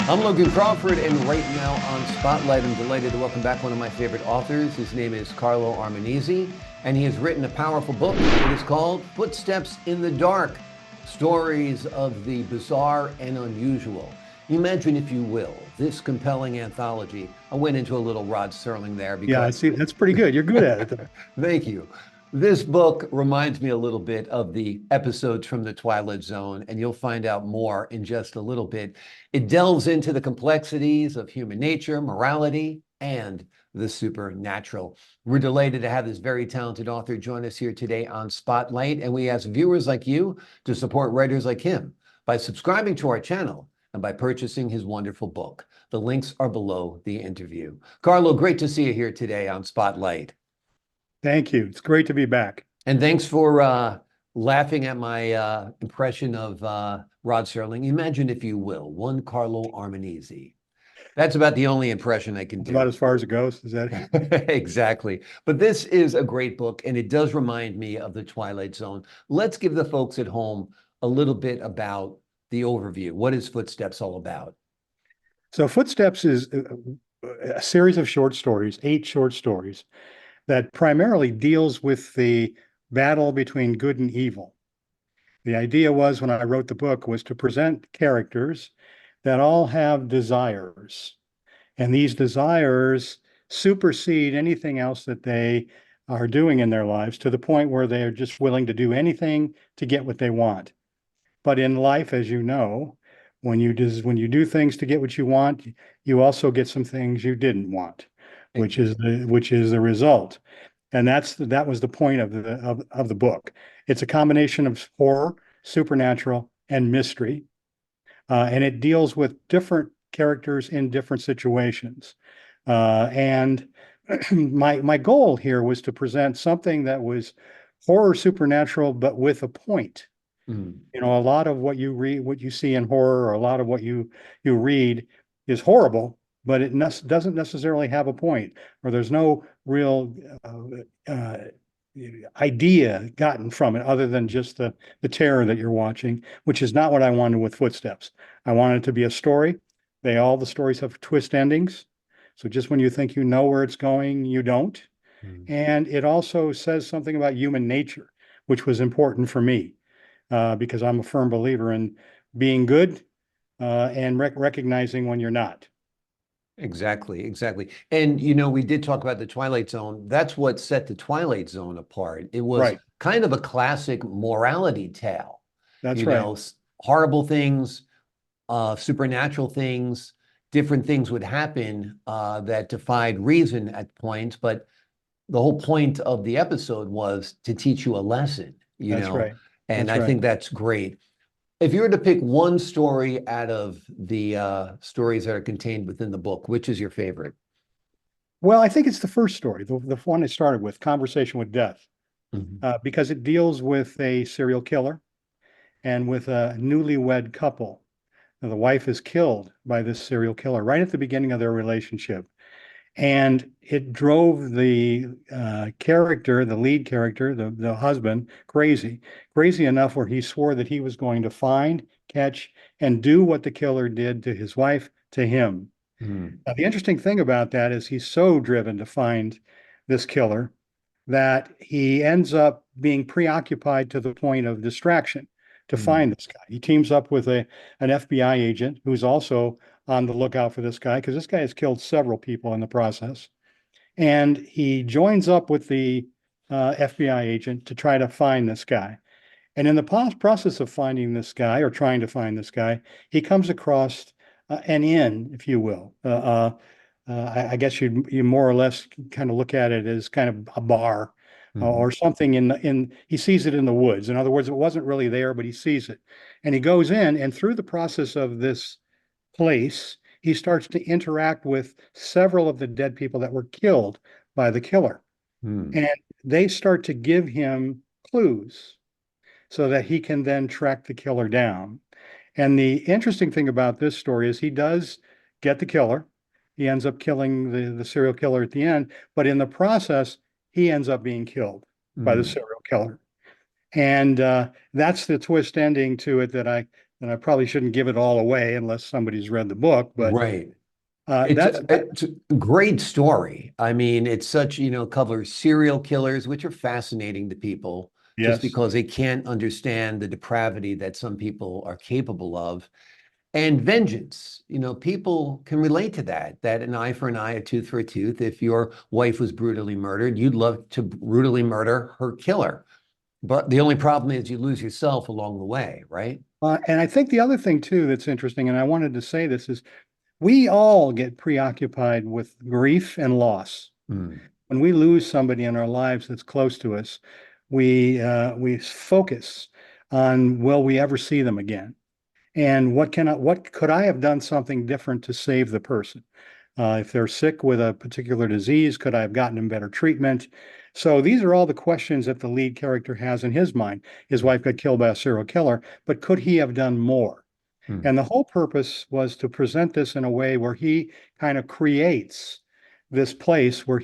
I'm Logan Crawford, and right now on Spotlight, I'm delighted to welcome back one of my favorite authors. His name is Carlo Armenise, and he has written a powerful book. It is called Footsteps in the Dark, Stories of the Bizarre and Unusual. Imagine, if you will, this compelling anthology. I went into a little Rod Serling there Yeah, I because see. That's pretty good. You're good at it, though. thank you. This book reminds me a little bit of the episodes from the Twilight Zone, and you'll find out more in just a little bit. It delves into the complexities of human nature, morality, and the supernatural. We're delighted to have this very talented author join us here today on Spotlight, and we ask viewers like you to support writers like him by subscribing to our channel and by purchasing his wonderful book. The links are below the interview. Carlo, great to see you here today on Spotlight. Thank you. It's great to be back. And thanks for laughing at my impression of Rod Serling. Imagine, if you will, one Carlo Armenise. That's about the only impression I can That's about do. as far as it goes. Is that? Exactly. But this is a great book, and it does remind me of the Twilight Zone. Let's give the folks at home a little bit about the overview. What is Footsteps all about? So Footsteps is a series of short stories, 8 short stories, that primarily deals with the battle between good and evil. The idea was, when I wrote the book, was to present characters that all have desires, and these desires supersede anything else that they are doing in their lives, to the point where they are just willing to do anything to get what they want. But in life, as you know, when you do things to get what you want, you also get some things you didn't want, which is the result. And that was the point of the book. It's a combination of horror, supernatural, and mystery, and it deals with different characters in different situations. And my goal here was to present something that was horror, supernatural, but with a point. Mm. You know, a lot of what you read, what you see in horror, or a lot of what you read is horrible, but it doesn't necessarily have a point, or there's no real idea gotten from it other than just the terror that you're watching, which is not what I wanted with Footsteps. I wanted it to be a story. All the stories have twist endings. So just when you think you know where it's going, you don't. Mm. And it also says something about human nature, which was important for me, because I'm a firm believer in being good, and recognizing when you're not. Exactly, exactly. And you know, we did talk about the Twilight Zone. That's what set the Twilight Zone apart. It was Right. kind of a classic morality tale. That's You right. know, horrible things, supernatural things, different things would happen that defied reason at points, but the whole point of the episode was to teach you a lesson, you That's know, right. and That's I right. think that's great. If you were to pick one story out of the stories that are contained within the book, which is your favorite? Well, I think it's the first story, the one I started with, Conversation with Death, Mhm. because it deals with a serial killer and with a newlywed couple. Now, the wife is killed by this serial killer right at the beginning of their relationship. And it drove the character, the lead character, the husband, crazy enough where he swore that he was going to find, catch, and do what the killer did to his wife, to him. Mm. Now, the interesting thing about that is he's so driven to find this killer that he ends up being preoccupied to the point of distraction to Mm. find this guy. He teams up with an FBI agent who's also on the lookout for this guy, because this guy has killed several people in the process. And he joins up with the FBI agent to try to find this guy. And in the process of finding this guy, or trying to find this guy, he comes across an inn, if you will. I guess you more or less kind of look at it as kind of a bar, Mhm. or something he sees it in the woods. In other words, it wasn't really there, but he sees it. And he goes in, and through the process of this place, he starts to interact with several of the dead people that were killed by the killer. Mm. And they start to give him clues so that he can then track the killer down. And the interesting thing about this story is he does get the killer. He ends up killing the serial killer at the end, but in the process, he ends up being killed by the Mm. serial killer. And that's the twist ending to it that I and I probably shouldn't give it all away unless somebody's read the book, but Right. It's that's a, it's a great story. I mean, it's such, covers serial killers, which are fascinating to people just yes. because they can't understand the depravity that some people are capable of. And vengeance, people can relate to that an eye for an eye, a tooth for a tooth. If your wife was brutally murdered, you'd love to brutally murder her killer. But the only problem is you lose yourself along the way, right? And I think the other thing too that's interesting, and I wanted to say this, is we all get preoccupied with grief and loss. Mm, When we lose somebody in our lives that's close to us, we focus on will we ever see them again? And what could I have done something different to save the person? If they're sick with a particular disease, could I have gotten them better treatment? So these are all the questions that the lead character has in his mind. His wife got killed by a serial killer, but could he have done more? mm, And the whole purpose was to present this in a way where he kind of creates this place where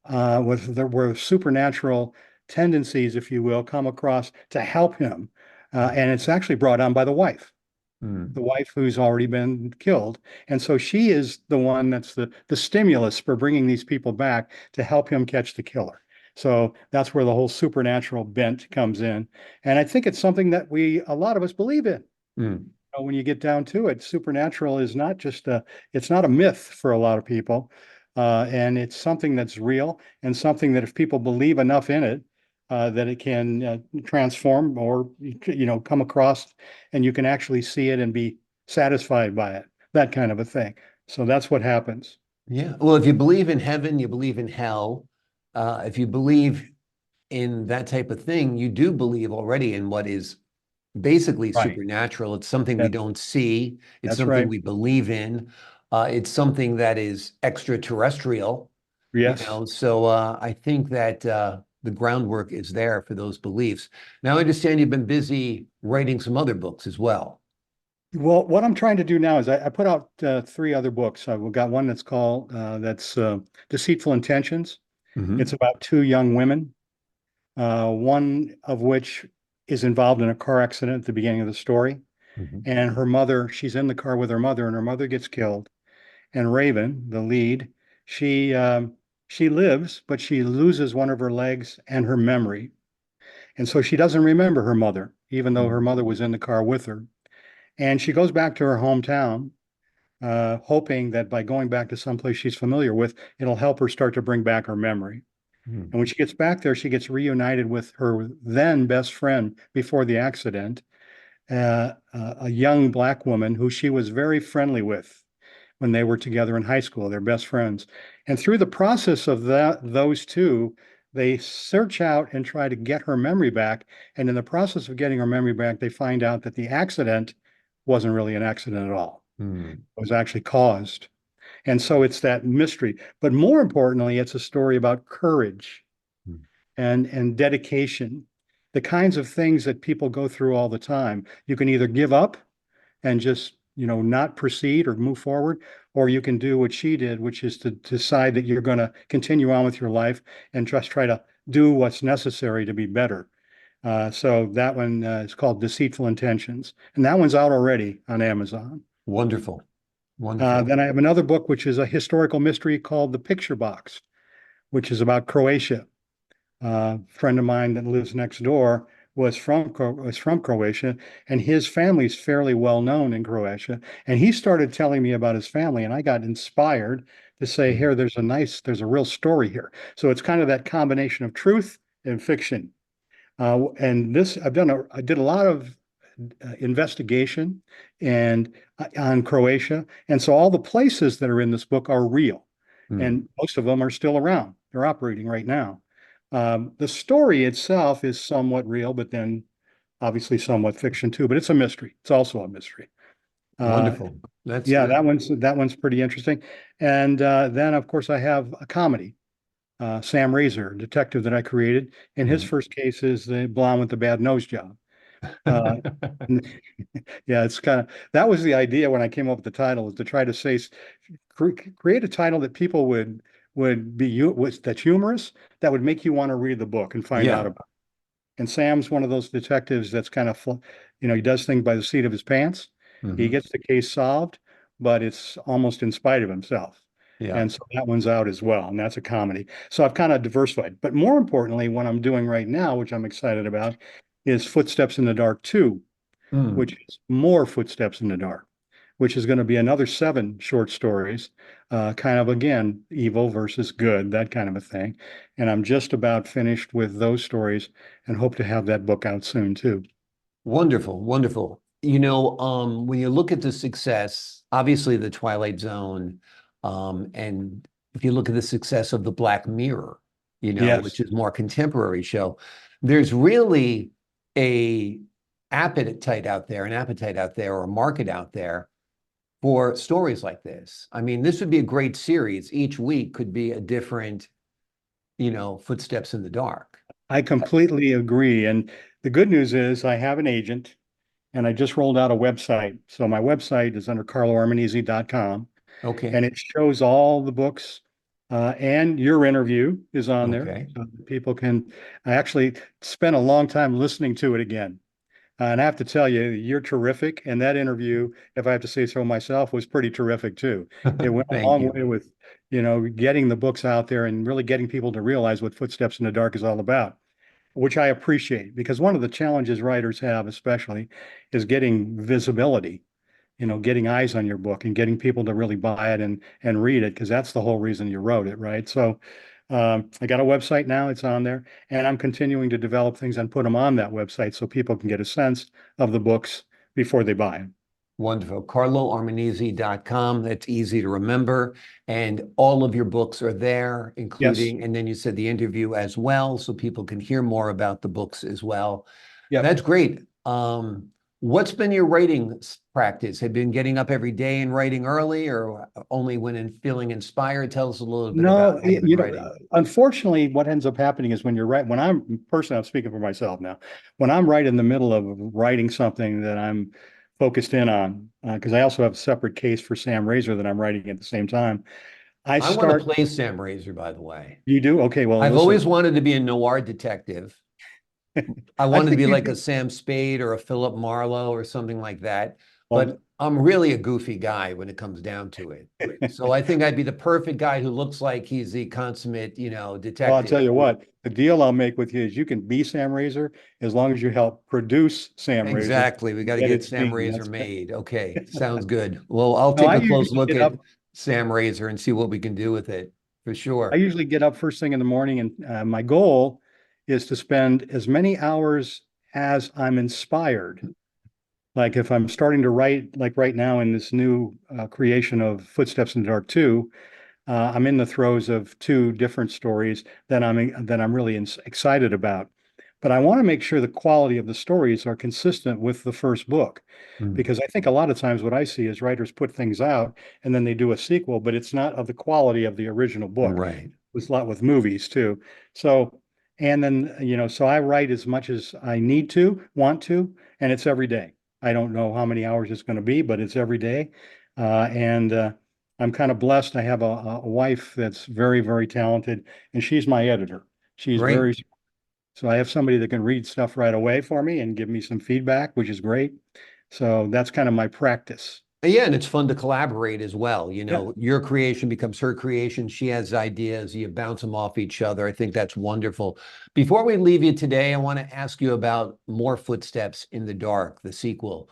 where supernatural tendencies, if you will, come across to help him. And it's actually brought on by the mm. wife who's already been killed. And so she is the one that's the stimulus for bringing these people back to help him catch the killer. So that's where the whole supernatural bent comes in. And I think it's something that a lot of us believe in. Mm. When you get down to it, supernatural is not just it's not a myth for a lot of people. And it's something that's real and something that if people believe enough in it, that it can transform or, come across and you can actually see it and be satisfied by it, that kind of a thing. So that's what happens. Yeah. Well, if you believe in heaven, you believe in hell. If you believe in that type of thing, you do believe already in what is basically Right. supernatural. It's something we That, don't see. It's that's something right. we believe in. It's something that is extraterrestrial, Yes. So I think that the groundwork is there for those beliefs. Now, I understand you've been busy writing some other books as well. Well, what I'm trying to do now is I put out three other books. I've got one that's called that's Deceitful Intentions. It's Hmm. about two young women, one of which is involved in a car accident at the beginning of the story. Hmm. And her mother, she's in the car with her mother, and her mother gets killed. And Raven, the lead, she lives, but she loses one of her legs and her memory. And so she doesn't remember her mother, even though her mother was in the car with her. And she goes back to her hometown, hoping that by going back to someplace she's familiar with, it'll help her start to bring back her memory. Hmm. And when she gets back there, she gets reunited with her then best friend before the accident, a young black woman who she was very friendly with when they were together in high school. They're best friends. And through the process of those two, they search out and try to get her memory back. And in the process of getting her memory back, they find out that the accident wasn't really an accident at all. Hmm. It was actually caused. And so it's that mystery. But more importantly, it's a story about courage Hmm. and dedication, the kinds of things that people go through all the time. You can either give up and just, not proceed or move forward, or you can do what she did, which is to decide that you're going to continue on with your life and just try to do what's necessary to be better. So that one is called Deceitful Intentions, and that one's out already on Amazon. Wonderful. Wonderful. Then I have another book, which is a historical mystery called The Picture Box, which is about Croatia. A friend of mine that lives next door was from Croatia, and his family's fairly well known in Croatia. And he started telling me about his family, and I got inspired to say, Hmm. here, there's a real story here. So it's kind of that combination of truth and fiction. And this, I did a lot of investigation and on Croatia, and so all the places that are in this book are real, Hmm. and most of them are still around. They're operating right now. The story itself is somewhat real, but then obviously somewhat fiction too. But it's a mystery. It's also a mystery. Uh, Wonderful. That's yeah, that one's pretty interesting. And then of course I have a comedy. Sam Razor, a detective that I created, and his Mhm. first case is the blonde with the bad nose job. Uh, yeah, it's kind of that was the idea when I came up with the title, is to try to say create a title that people would be that's humorous, that would make you want to read the book and find out Yeah. about. And Sam's one of those detectives that's kind of, he does things by the seat of his pants. He Hmm. gets the case solved, but it's almost in spite of himself. Yeah. And so that one's out as well, and that's a comedy. So I've kind of diversified. But more importantly, what I'm doing right now, which I'm excited about, is Footsteps in the Dark 2, which Hmm. is more Footsteps in the Dark, which is going to be another 7 short stories, kind of again, evil versus good, that kind of a thing. And I'm just about finished with those stories and hope to have that book out soon too. Wonderful, wonderful. When you look at the success, obviously the Twilight Zone, and if you look at the success of the Black Mirror, which Yes, is more contemporary show, there's really a an appetite out there, or a market out there for stories like this. I mean, this would be a great series. Each week could be a different, footsteps in the dark. I completely agree. And the good news is I have an agent and I just rolled out a website. So my website is under carloarmenise.com Okay. and it shows all the books. And your interview is on there. Okay. So that people can, I actually spent a long time listening to it again. And I have to tell you, you're terrific. And that interview, if I have to say so myself, was pretty terrific too. It went a Thank long you. way with, getting the books out there and really getting people to realize what Footsteps in the Dark is all about, which I appreciate because one of the challenges writers have, especially, is getting visibility, getting eyes on your book and getting people to really buy it and read it because that's the whole reason you wrote it, right? So I got a website now, it's on there, and I'm continuing to develop things and put them on that website so people can get a sense of the books before they buy them. Wonderful. CarloArmenise.com. That's easy to remember. And all of your books are there, Yes. including, and then you said the interview as well, so people can hear more about the books as well. Yep. That's great. What's been your writing practice? Have you been getting up every day and writing early, or only when feeling inspired? Tell us a little bit about No, how you've been writing. unfortunately, what ends up happening is when you're right, when I'm speaking for myself now, when I'm right in the middle of writing something that I'm focused in on, because I also have a separate case for Sam Razor that I'm writing at the same time. I I want to start, play Sam Razor, by the way. you do? Okay, well, I've listen, always wanted to be a noir detective. I I wanted to think be you like a do. Sam Spade or a Philip Marlowe or something like that. Well, But I'm really a goofy guy when it comes down to it. So I think I'd be the perfect guy who looks like he's the consummate, well, I'll tell detective. you what, the deal I'll make with you is you can be Sam Razor as long as you help produce Sam Razor Exactly. We and got to get get it Sam seen. Razor That's made. Okay. Sounds good. Well, I'll no, take I a close usually look get at up. Sam Razor and see what we can do with it for I sure. usually get up first thing in the morning, and my goal is to spend as many hours as I'm inspired. Like if I'm starting to write, like right now in this new creation of Footsteps in the Dark 2, I'm in the throes of 2 different stories that I'm really excited about. But I want to make sure the quality of the stories are consistent with the first book, Mm. because I think a lot of times what I see is writers put things out and then they do a sequel, but it's not of the quality of the original book. Right. It's a lot with movies too. So, and then, so I write as much as I need to, want to, and it's every day. I don't know how many hours it's going to be, but it's every day. And I'm kind of blessed. I have a wife that's very, very talented, and she's my editor. She's Great. very, so I have somebody that can read stuff right away for me and give me some feedback, which is great. So that's kind of my practice. Yeah, and it's fun to collaborate as well. Yeah. Your creation becomes her creation. She has ideas, you bounce them off each other. I think that's wonderful. Before we leave you today, I want to ask you about More Footsteps in the Dark, the sequel.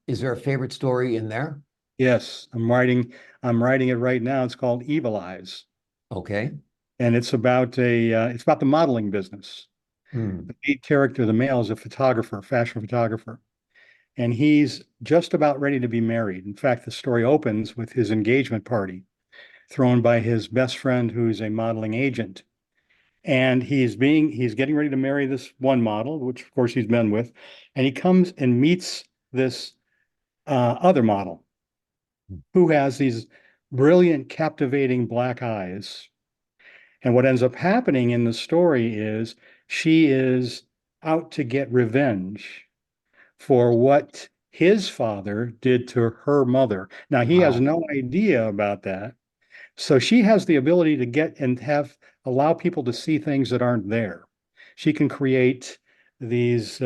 Is there a favorite story in there? Yes, I'm writing it right now. It's called Evil Eyes, Okay. and it's about the modeling business. Hmm. The lead character, the male, is a photographer, fashion photographer, and he's just about ready to be married. In fact, the story opens with his engagement party thrown by his best friend, who's a modeling agent. And he's getting ready to marry this one model, which of course he's been with, and he comes and meets this other model who has these brilliant, captivating black eyes. And what ends up happening in the story is she is out to get revenge for what his father did to her mother. Now, he has Wow. no idea about that. So she has the ability to get and have allow people to see things that aren't there. she can create these,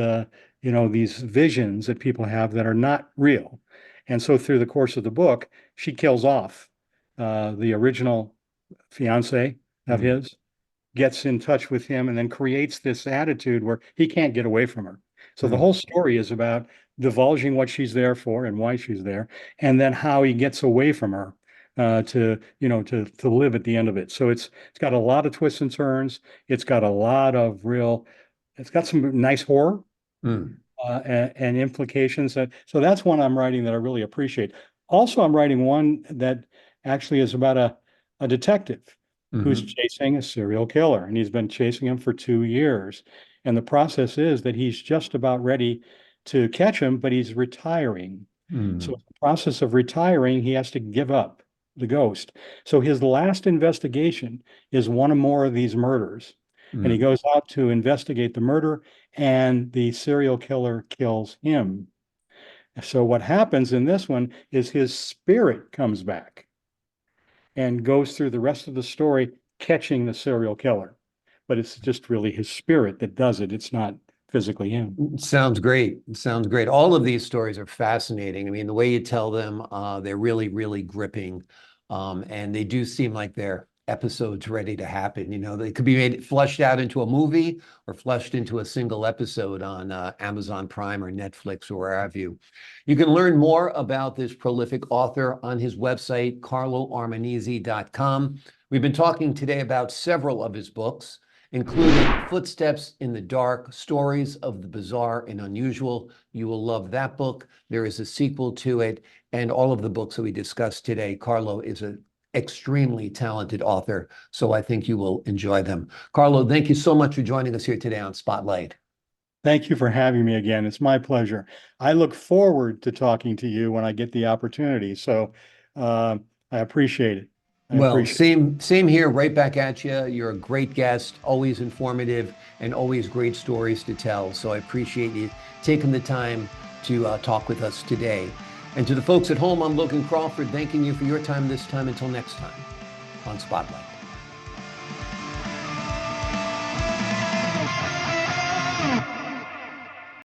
these visions that people have that are not real. And so through the course of the book, she kills off the original fiance of Mm, his, gets in touch with him, and then creates this attitude where he can't get away from her. So the mm, whole story is about divulging what she's there for and why she's there, and then how he gets away from her to live at the end of it. So it's got a lot of twists and turns. It's got a lot of it's got some nice horror mm, and implications. So that's one I'm writing that I really appreciate. Also, I'm writing one that actually is about a detective who's mhm, chasing a serial killer, and he's been chasing him for 2 years. And the process is that he's just about ready to catch him, but he's retiring. So in mm, the process of retiring, he has to give up the ghost. So his last investigation is one or more of these murders. And he mm. goes out to investigate the murder, and the serial killer kills him. So what happens in this one is his spirit comes back and goes through the rest of the story catching the serial killer. But it's just really his spirit that does it. It's not physically him. Sounds great. Sounds great. All of these stories are fascinating. I mean, the way you tell them, they're really, really gripping. And they do seem like they're episodes ready to happen. You know, they could be made flushed out into a movie or flushed into a single episode on Amazon Prime or Netflix or where have you. You can learn more about this prolific author on his website, carloarmenise.com. We've been talking today about several of his books, including Footsteps in the Dark, Stories of the Bizarre and Unusual. You will love that book. There is a sequel to it, and all of the books that we discussed today. Carlo is an extremely talented author, so I think you will enjoy them. Carlo, thank you so much for joining us here today on Spotlight. Thank you for having me again. It's my pleasure. I look forward to talking to you when I get the opportunity. So uh, I appreciate it. I Well, appreciate it. same here, right back at you. You're a great guest, always informative, and always great stories to tell. So I appreciate you taking the time to talk with us today. And to the folks at home, I'm Logan Crawford, thanking you for your time this time. Until next time on Spotlight.